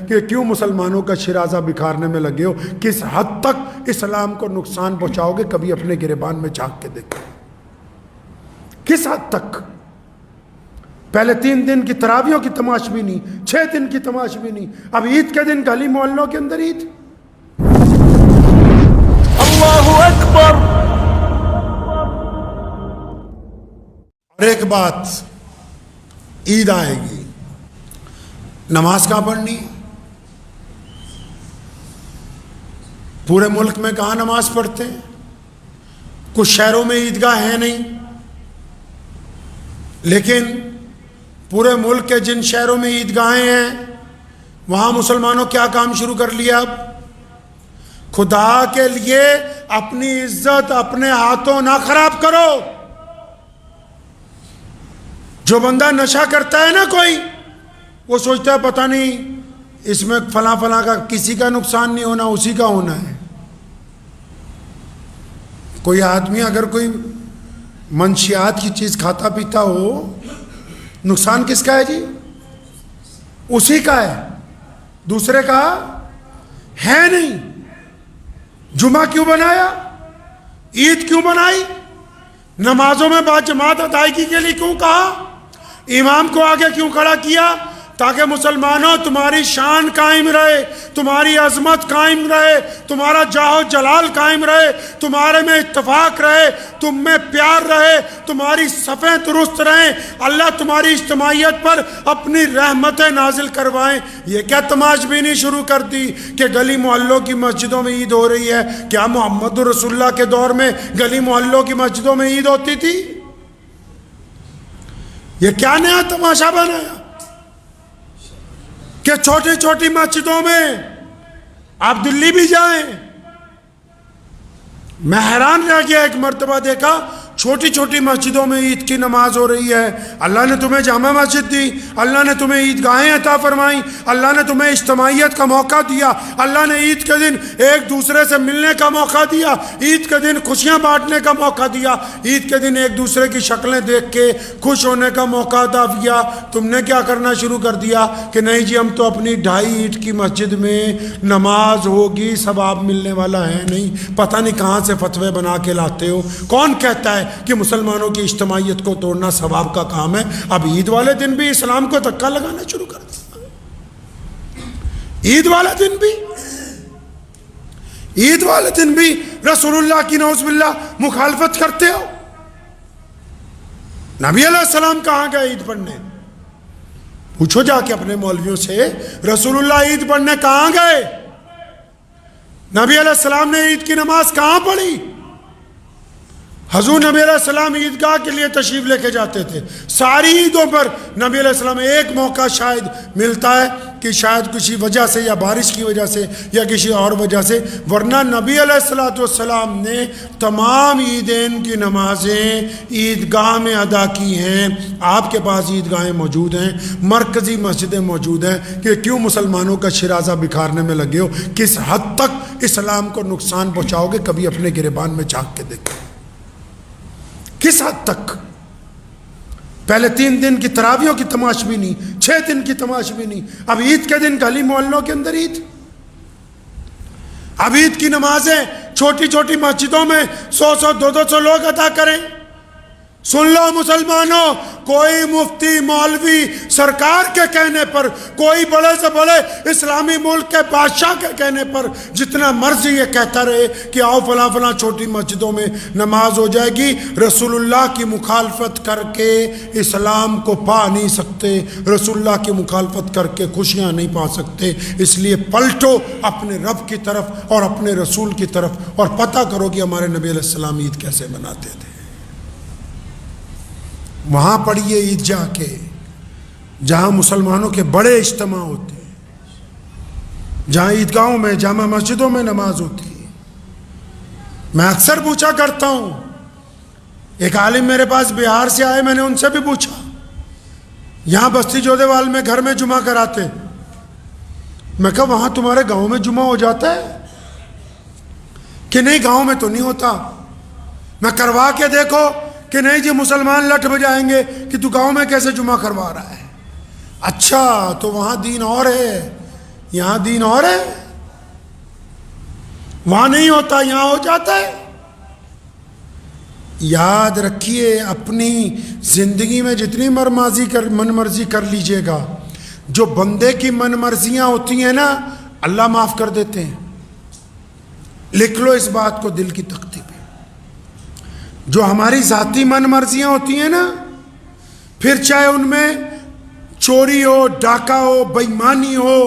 کہ کیوں مسلمانوں کا شیرازہ بکھارنے میں لگے ہو؟ کس حد تک اسلام کو نقصان پہنچاؤ گے؟ کبھی اپنے گریبان میں جھانک کے دیکھو کس حد تک۔ پہلے 3 دن کی تراویحوں کی تماش بھی نہیں، 6 دن کی تماش بھی نہیں، اب عید کے دن گلی محلوں کے اندر عید۔ اللہ اکبر۔ اور ایک بات، عید آئے گی، نماز کہاں پڑھنی؟ پورے ملک میں کہاں نماز پڑھتے ہیں؟ کچھ شہروں میں عیدگاہ ہے نہیں، لیکن پورے ملک کے جن شہروں میں عیدگاہیں ہیں وہاں مسلمانوں کیا کام شروع کر لیا؟ اب خدا کے لیے اپنی عزت اپنے ہاتھوں نہ خراب کرو۔ جو بندہ نشہ کرتا ہے نا کوئی، وہ سوچتا ہے پتہ نہیں اس میں فلاں فلاں کا کسی کا نقصان نہیں ہونا، اسی کا ہونا ہے۔ کوئی آدمی اگر کوئی منشیات کی چیز کھاتا پیتا ہو، نقصان کس کا ہے جی؟ اسی کا ہے، دوسرے کا ہے نہیں۔ جمعہ کیوں بنایا؟ عید کیوں بنائی؟ نمازوں میں باجماعت ادائیگی کے لیے کیوں کہا؟ امام کو آگے کیوں کھڑا کیا؟ تاکہ مسلمانوں تمہاری شان قائم رہے، تمہاری عظمت قائم رہے، تمہارا جاہ و جلال قائم رہے، تمہارے میں اتفاق رہے، تم میں پیار رہے، تمہاری صفیں درست رہیں، اللہ تمہاری اجتماعیت پر اپنی رحمتیں نازل کروائیں۔ یہ کیا تماش بینی شروع کر دی کہ گلی محلوں کی مسجدوں میں عید ہو رہی ہے؟ کیا محمد رسول اللہ کے دور میں گلی محلوں کی مسجدوں میں عید ہوتی تھی؟ یہ کیا نیا تماشا بنایا کہ چھوٹی چھوٹی مسجدوں میں آپ دلی بھی جائیں؟ میں حیران رہ گیا، ایک مرتبہ دیکھا چھوٹی چھوٹی مسجدوں میں عید کی نماز ہو رہی ہے۔ اللہ نے تمہیں جامع مسجد دی، اللہ نے تمہیں عیدگاہیں عطا فرمائیں، اللہ نے تمہیں اجتماعیت کا موقع دیا، اللہ نے عید کے دن ایک دوسرے سے ملنے کا موقع دیا، عید کے دن خوشیاں بانٹنے کا موقع دیا، عید کے دن ایک دوسرے کی شکلیں دیکھ کے خوش ہونے کا موقع عطا کیا۔ تم نے کیا کرنا شروع کر دیا کہ نہیں جی ہم تو اپنی 2.5 اینٹ کی مسجد میں نماز ہوگی، ثواب ملنے والا ہے نہیں۔ پتہ نہیں کہاں سے فتوے بنا کے لاتے ہو۔ کون کہتا ہے کہ مسلمانوں کی اجتماعیت کو توڑنا ثواب کا کام ہے؟ اب عید والے دن بھی اسلام کو دھکا لگانا شروع کر دیا۔ عید والے دن بھی رسول اللہ کی نعوذ باللہ مخالفت کرتے ہو۔ نبی علیہ السلام کہاں گئے عید پڑھنے؟ پوچھو جا کے اپنے مولویوں سے، رسول اللہ عید پڑھنے کہاں گئے؟ نبی علیہ السلام نے عید کی نماز کہاں پڑھی؟ حضور نبی علیہ السلام عیدگاہ کے لیے تشریف لے کے جاتے تھے۔ ساری عیدوں پر نبی علیہ السلام ایک موقع شاید ملتا ہے کہ شاید کسی وجہ سے یا بارش کی وجہ سے یا کسی اور وجہ سے، ورنہ نبی علیہ السلام نے تمام عیدین کی نمازیں عیدگاہ میں ادا کی ہیں۔ آپ کے پاس عیدگاہیں موجود ہیں، مرکزی مسجدیں موجود ہیں، کہ کیوں مسلمانوں کا شیرازہ بکھارنے میں لگے ہو؟ کس حد تک اسلام کو نقصان پہنچاؤ گے؟ کبھی اپنے گریبان میں جھانک کے دیکھو کس حد تک۔ پہلے 3 دن کی تراویحوں کی تماش بھی نہیں، 6 دن کی تماش بھی نہیں، اب عید کے دن گلی محلوں کے اندر عید۔ اب عید کی نمازیں چھوٹی چھوٹی مسجدوں میں 100 200 لوگ ادا کریں۔ سن لو مسلمانوں، کوئی مفتی مولوی سرکار کے کہنے پر، کوئی بڑے سے بڑے اسلامی ملک کے بادشاہ کے کہنے پر جتنا مرضی یہ کہتا رہے کہ آؤ فلاں فلاں چھوٹی مسجدوں میں نماز ہو جائے گی، رسول اللہ کی مخالفت کر کے اسلام کو پا نہیں سکتے، رسول اللہ کی مخالفت کر کے خوشیاں نہیں پا سکتے۔ اس لیے پلٹو اپنے رب کی طرف اور اپنے رسول کی طرف اور پتہ کرو کہ ہمارے نبی علیہ السلام عید کیسے مناتے تھے۔ وہاں پڑھیے عید جا کے جہاں مسلمانوں کے بڑے اجتماع ہوتے ہیں، جہاں عیدگاہوں میں جامع مسجدوں میں نماز ہوتی ہے۔ میں اکثر پوچھا کرتا ہوں، ایک عالم میرے پاس بہار سے آئے، میں نے ان سے بھی پوچھا، یہاں بستی جودے وال میں گھر میں جمعہ کراتے، میں کہا وہاں تمہارے گاؤں میں جمعہ ہو جاتا ہے کہ نہیں؟ گاؤں میں تو نہیں ہوتا۔ میں کروا کے دیکھو کہ نہیں جی مسلمان لٹ بجائیں گے کہ تو گاؤں میں کیسے جمعہ کروا رہا ہے۔ اچھا تو وہاں دین اور ہے، یہاں دین اور ہے، وہاں نہیں ہوتا، یہاں ہو جاتا ہے۔ یاد رکھیے اپنی زندگی میں جتنی من مرضی کر لیجئے گا، جو بندے کی من مرضیاں ہوتی ہیں نا اللہ معاف کر دیتے ہیں۔ لکھ لو اس بات کو دل کی تختی پہ، جو ہماری ذاتی من مرضیاں ہوتی ہیں نا، پھر چاہے ان میں چوری ہو، ڈاکہ ہو، بے ایمانی ہو،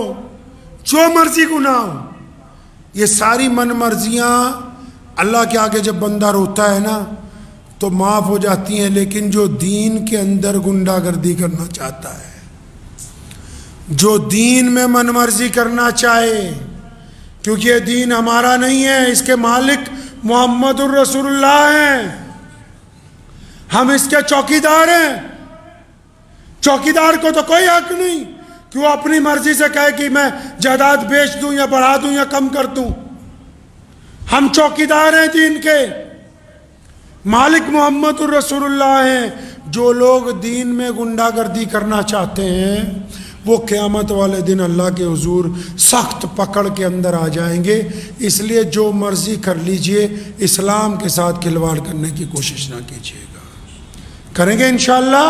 جو مرضی گناہ ہو، یہ ساری من مرضیاں اللہ کے آگے جب بندہ روتا ہے نا تو معاف ہو جاتی ہیں۔ لیکن جو دین کے اندر گنڈا گردی کرنا چاہتا ہے، جو دین میں من مرضی کرنا چاہے، کیونکہ یہ دین ہمارا نہیں ہے، اس کے مالک محمد الرسول اللہ ہیں، ہم اس کے چوکیدار ہیں۔ چوکیدار کو تو کوئی حق نہیں کہ وہ اپنی مرضی سے کہے کہ میں جائیداد بیچ دوں یا بڑھا دوں یا کم کر دوں۔ ہم چوکیدار ہیں دین کے، مالک محمد الرسول اللہ ہیں۔ جو لوگ دین میں گنڈا گردی کرنا چاہتے ہیں وہ قیامت والے دن اللہ کے حضور سخت پکڑ کے اندر آ جائیں گے۔ اس لیے جو مرضی کر لیجئے، اسلام کے ساتھ کھلواڑ کرنے کی کوشش نہ کیجیے گا۔ کریں گے انشاءاللہ؟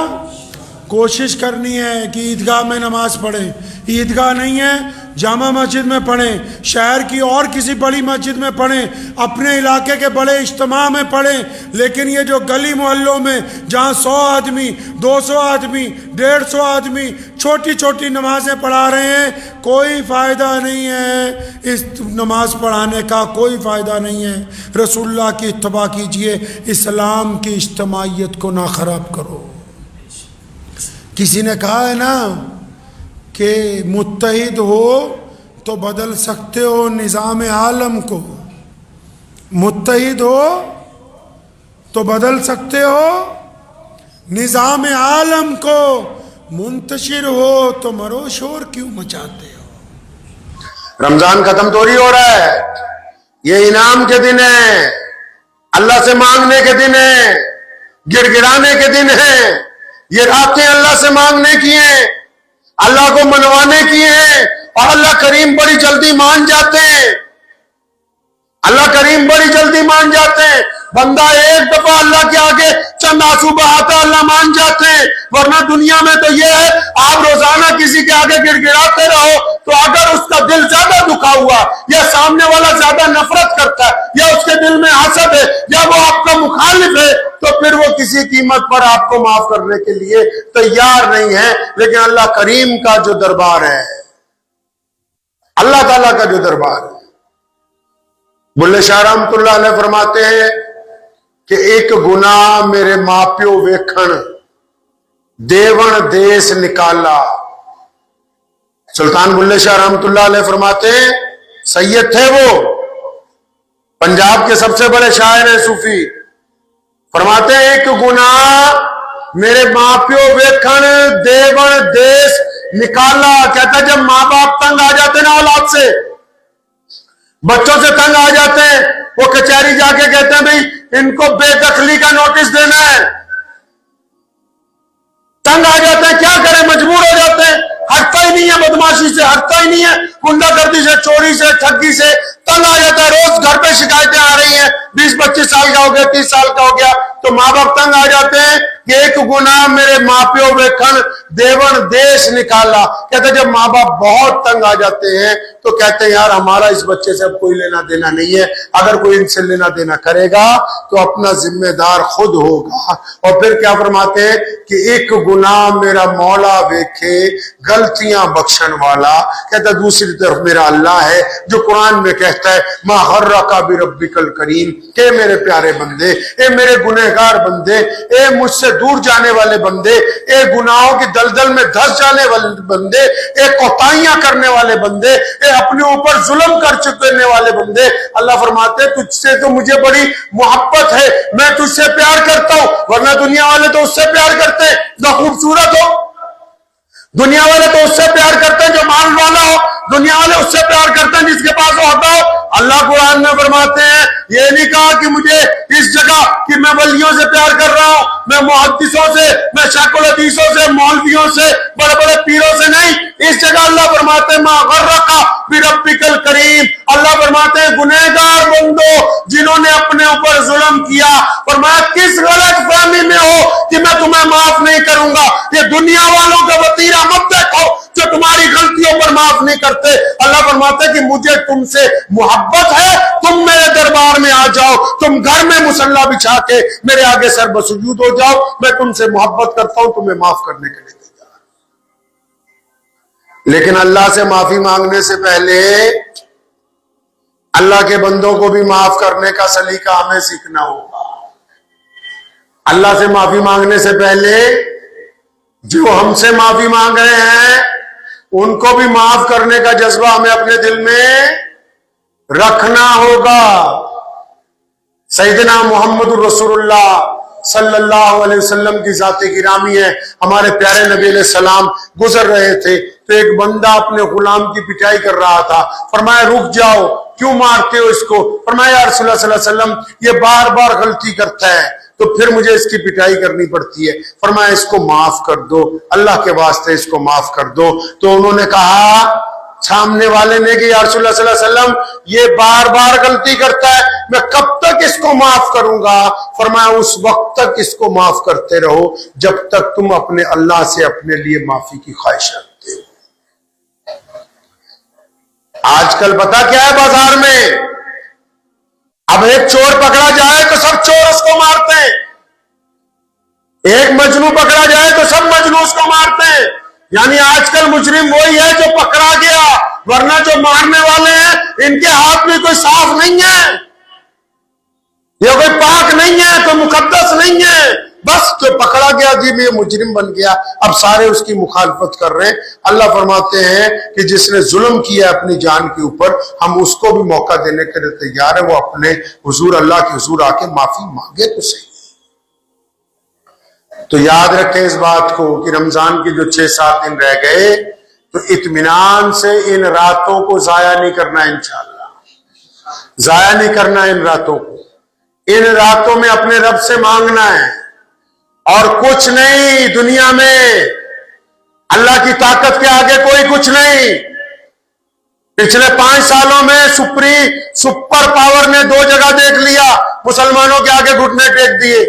کوشش کرنی ہے کہ عیدگاہ میں نماز پڑھیں، عیدگاہ نہیں ہے جامع مسجد میں پڑھیں، شہر کی اور کسی بڑی مسجد میں پڑھیں، اپنے علاقے کے بڑے اجتماع میں پڑھیں، لیکن یہ جو گلی محلوں میں جہاں 100 آدمی، 200 آدمی، 150 آدمی چھوٹی چھوٹی نمازیں پڑھا رہے ہیں، کوئی فائدہ نہیں ہے اس نماز پڑھانے کا، کوئی فائدہ نہیں ہے۔ رسول اللہ کی اتباع کیجئے، اسلام کی اجتماعیت کو نہ خراب کرو۔ کسی نے کہا ہے نا کہ متحد ہو تو بدل سکتے ہو نظام عالم کو، متحد ہو تو بدل سکتے ہو نظام عالم کو، منتشر ہو تو مرو شور کیوں مچاتے ہو۔ رمضان ختم تو نہیں ہو رہا ہے، یہ انعام کے دن ہے، اللہ سے مانگنے کے دن ہے، گڑ گڑانے کے دن ہے، یہ راتیں اللہ سے مانگنے کی ہیں، اللہ کو منوانے کی ہیں، اور اللہ کریم بڑی جلدی مان جاتے ہیں، اللہ کریم بڑی جلدی مان جاتے ہیں۔ بندہ ایک دفعہ اللہ کے آگے چند آنسو بہاتا اللہ مان جاتے ہیں، ورنہ دنیا میں تو یہ ہے آپ روزانہ کسی کے آگے گڑ گڑاتے رہو تو اگر اس کا دل زیادہ دکھا ہوا یا سامنے والا زیادہ نفرت کرتا ہے یا اس کے دل میں حسد ہے یا وہ آپ کا مخالف ہے تو پھر وہ کسی قیمت پر آپ کو معاف کرنے کے لیے تیار نہیں ہے۔ لیکن اللہ کریم کا جو دربار ہے، اللہ تعالیٰ کا جو دربار ہے، بلے شاہ رحمت اللہ علیہ فرماتے ہیں کہ ایک گناہ میرے ماں پیو ویکھن دیون دیس نکالا۔ سلطان بلے شاہ رحمت اللہ علیہ فرماتے ہیں، سید تھے وہ، پنجاب کے سب سے بڑے شاعر ہیں صوفی، فرماتے ہیں ایک گناہ میرے ماں پیو ویکھن دیون دیس نکالا۔ کہتا ہے جب ماں باپ تنگ آ جاتے نا اولاد سے، بچوں سے تنگ آ جاتے ہیں، وہ کچہری جا کے کہتے ہیں بھئی ان کو بے دخلی کا نوٹس دینا ہے، تنگ آ جاتے ہیں، کیا کریں مجبور ہو جاتے ہیں، ہٹتا ہی نہیں ہے بدماشی سے، ہٹتا ہی نہیں ہے گنڈا گردی سے، چوری سے، ٹھگی سے، تنگ آ جاتا ہے، روز گھر پہ شکایتیں آ رہی ہیں، 20-25 سال کا ہو گیا، 30 سال کا ہو گیا، تو ماں باپ تنگ آ جاتے ہیں کہ ایک گناہ میرے ماں پیو ویکھن دیون دیش نکالا۔ کہتے ہیں جب ماں باپ بہت تنگ آ جاتے ہیں تو کہتے ہیں یار ہمارا اس بچے سے اب کوئی لینا دینا نہیں ہے، اگر کوئی ان سے لینا دینا کرے گا تو اپنا ذمہ دار خود ہوگا۔ اور پھر کیا فرماتے ہیں کہ ایک گناہ میرا مولا ویکھے غلطیاں بخشن والا۔ کہتا ہے دوسری طرف میرا اللہ ہے جو قرآن میں کہتا ہے ما غرک بربک الکریم، کہ میرے پیارے بندے، اے میرے گنہگار بندے، اے مجھ سے دور جانے والے بندے، اے گناہوں کی دلدل میں دھس جانے والے بندے، اے کوتاہیاں کرنے والے بندے، اے اپنے اوپر ظلم کر چکنے والے بندے، اللہ فرماتے ہیں تجھ سے تو مجھے بڑی محبت ہے، میں تجھ سے پیار کرتا ہوں، ورنہ دنیا والے تو اس سے پیار کرتے ہیں جو خوبصورت ہو، دنیا والے تو اس سے پیار کرتے ہیں جو مال والا ہو، دنیا والے اس سے پیار کرتے ہیں جس کے پاس ہوتا ہو۔ اللہ قرآن میں فرماتے ہیں یہ نہیں کہا کہ مجھے اس جگہ کہ میں ولیوں سے پیار کر رہا ہوں، میں محدثوں سے، میں شیخ الحدیثوں سے، مولویوں سے، بڑے بڑے پیروں سے نہیں، اس جگہ اللہ فرماتے ہیں ما غرک نے اپنے اوپر ظلم کیا، فرمایا کس غلط فہمی میں ہو کہ میں تمہیں معاف نہیں کروں گا؟ یہ دنیا والوں کا وتیرہ مت دیکھو جو تمہاری غلطیوں پر معاف نہیں کرتے۔ اللہ فرماتا ہے کہ مجھے تم سے محبت ہے، تم میرے دربار میں آ جاؤ، تم گھر میں مصلی بچھا کے میرے آگے سر بسجود ہو جاؤ، میں تم سے محبت کرتا ہوں، تمہیں معاف کرنے کے لیے تیار۔ لیکن اللہ سے معافی مانگنے سے پہلے اللہ کے بندوں کو بھی معاف کرنے کا سلیقہ ہمیں سیکھنا ہوگا۔ اللہ سے معافی مانگنے سے پہلے جو ہم سے معافی مانگ رہے ہیں ان کو بھی معاف کرنے کا جذبہ ہمیں اپنے دل میں رکھنا ہوگا۔ سیدنا محمد الرسول اللہ صلی اللہ علیہ وسلم کی ذات گرامی ہے، ہمارے پیارے نبی علیہ السلام گزر رہے تھے تو ایک بندہ اپنے غلام کی پٹائی کر رہا تھا، فرمایا رک جاؤ، کیوں مارتے ہو اس کو؟ فرمایا یا رسول اللہ صلی اللہ علیہ وسلم یہ بار بار غلطی کرتا ہے تو پھر مجھے اس کی پٹائی کرنی پڑتی ہے، فرمایا اس کو معاف کر دو، اللہ کے واسطے اس کو معاف کر دو۔ تو انہوں نے کہا سامنے والے نے کہ یا رسول اللہ صلی اللہ علیہ وسلم یہ بار بار غلطی کرتا ہے، میں کب تک اس کو معاف کروں گا؟ فرمایا اس وقت تک اس کو معاف کرتے رہو جب تک تم اپنے اللہ سے اپنے لیے معافی کی خواہش رکھتے ہو۔ آج کل پتا کیا ہے بازار میں؟ اب ایک چور پکڑا جائے تو سب چور اس کو مارتے ہیں، ایک مجنو پکڑا جائے تو سب مجنو اس کو مارتے ہیں۔ یعنی آج کل مجرم وہی ہے جو پکڑا گیا، ورنہ جو مارنے والے ہیں ان کے ہاتھ میں کوئی صاف نہیں ہے، یہ کوئی پاک نہیں ہے، کوئی مقدس نہیں ہے، بس جو پکڑا گیا جی میں مجرم بن گیا، اب سارے اس کی مخالفت کر رہے ہیں۔ اللہ فرماتے ہیں کہ جس نے ظلم کیا اپنی جان کے اوپر ہم اس کو بھی موقع دینے کے لیے تیار ہے، وہ اپنے حضور اللہ کے حضور آ کے معافی مانگے تو صحیح۔ تو یاد رکھیں اس بات کو کہ رمضان کی جو 6-7 دن رہ گئے تو اطمینان سے ان راتوں کو ضائع نہیں کرنا، انشاءاللہ ضائع نہیں کرنا ان راتوں کو۔ ان راتوں میں اپنے رب سے مانگنا ہے اور کچھ نہیں دنیا میں، اللہ کی طاقت کے آگے کوئی کچھ نہیں۔ پچھلے 5 سالوں میں سپر پاور نے 2 جگہ دیکھ لیا، مسلمانوں کے آگے گھٹنے ٹیک دیے۔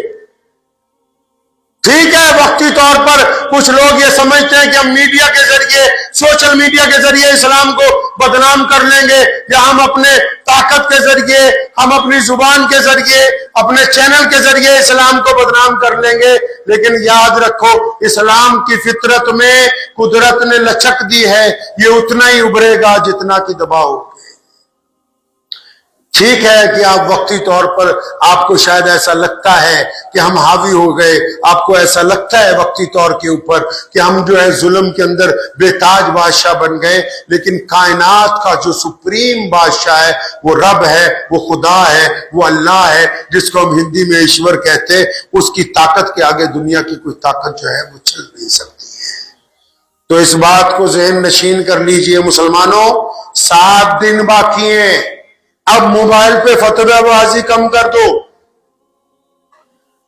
ٹھیک ہے وقتی طور پر کچھ لوگ یہ سمجھتے ہیں کہ ہم میڈیا کے ذریعے، سوشل میڈیا کے ذریعے اسلام کو بدنام کر لیں گے، یا ہم اپنے طاقت کے ذریعے، ہم اپنی زبان کے ذریعے، اپنے چینل کے ذریعے اسلام کو بدنام کر لیں گے۔ لیکن یاد رکھو اسلام کی فطرت میں قدرت نے لچک دی ہے، یہ اتنا ہی ابھرے گا جتنا کہ دباؤ۔ ٹھیک ہے کہ آپ وقتی طور پر آپ کو شاید ایسا لگتا ہے کہ ہم حاوی ہو گئے، آپ کو ایسا لگتا ہے وقتی طور کے اوپر کہ ہم جو ہے ظلم کے اندر بے تاج بادشاہ بن گئے، لیکن کائنات کا جو سپریم بادشاہ ہے وہ رب ہے، وہ خدا ہے، وہ اللہ ہے، جس کو ہم ہندی میں ایشور کہتے ہیں، اس کی طاقت کے آگے دنیا کی کوئی طاقت جو ہے وہ چل نہیں سکتی ہے۔ تو اس بات کو ذہن نشین کر لیجئے مسلمانوں، 7 دن باقی ہیں۔ اب موبائل پہ فتوی بازی کم کر دو۔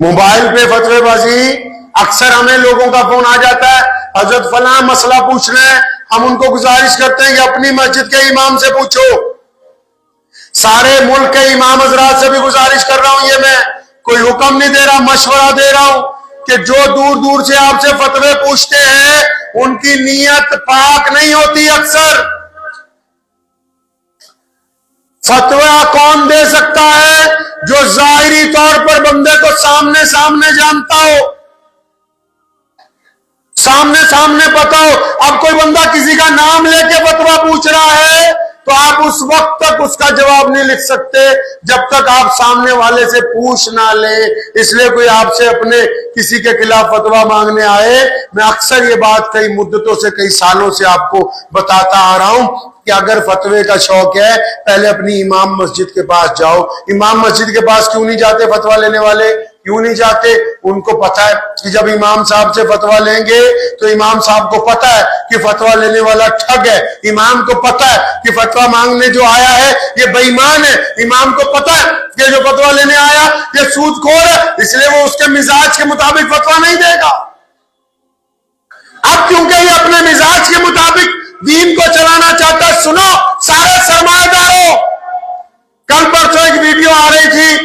موبائل پہ فتوی بازی، اکثر ہمیں لوگوں کا فون آ جاتا ہے حضرت فلاں مسئلہ پوچھ رہے ہیں، ہم ان کو گزارش کرتے ہیں کہ اپنی مسجد کے امام سے پوچھو۔ سارے ملک کے امام حضرات سے بھی گزارش کر رہا ہوں، یہ میں کوئی حکم نہیں دے رہا، مشورہ دے رہا ہوں کہ جو دور دور سے آپ سے فتوی پوچھتے ہیں ان کی نیت پاک نہیں ہوتی۔ اکثر فتویٰ کون دے سکتا ہے؟ جو ظاہری طور پر بندے کو سامنے جانتا ہو، سامنے پتا ہو۔ اب کوئی بندہ کسی کا نام لے کے فتویٰ پوچھ رہا ہے تو آپ اس وقت تک اس کا جواب نہیں لکھ سکتے جب تک آپ سامنے والے سے پوچھ نہ لیں۔ اس لیے کوئی آپ سے اپنے کسی کے خلاف فتویٰ مانگنے آئے، میں اکثر یہ بات کئی مدتوں سے، کئی سالوں سے آپ کو بتاتا آ رہا ہوں کہ اگر فتوے کا شوق ہے پہلے اپنی امام مسجد کے پاس جاؤ۔ امام مسجد کے پاس کیوں نہیں جاتے فتویٰ لینے والے؟ کیوں نہیں جاتے؟ ان کو پتا ہے کہ جب امام صاحب سے فتویٰ لیں گے تو امام صاحب کو پتا ہے کہ فتویٰ لینے والا ٹھگ ہے، امام کو پتا ہے کہ فتویٰ مانگنے جو آیا ہے یہ بے ایمان ہے، امام کو پتا ہے کہ جو فتویٰ لینے آیا یہ سود خور ہے، اس لیے وہ اس کے مزاج کے مطابق فتویٰ نہیں دے گا۔ اب کیونکہ یہ اپنے مزاج کے مطابق دین کو چلانا چاہتا ہے، سنو سارے سرمایہ داروں، کل پرسوں ایک ویڈیو آ رہی تھی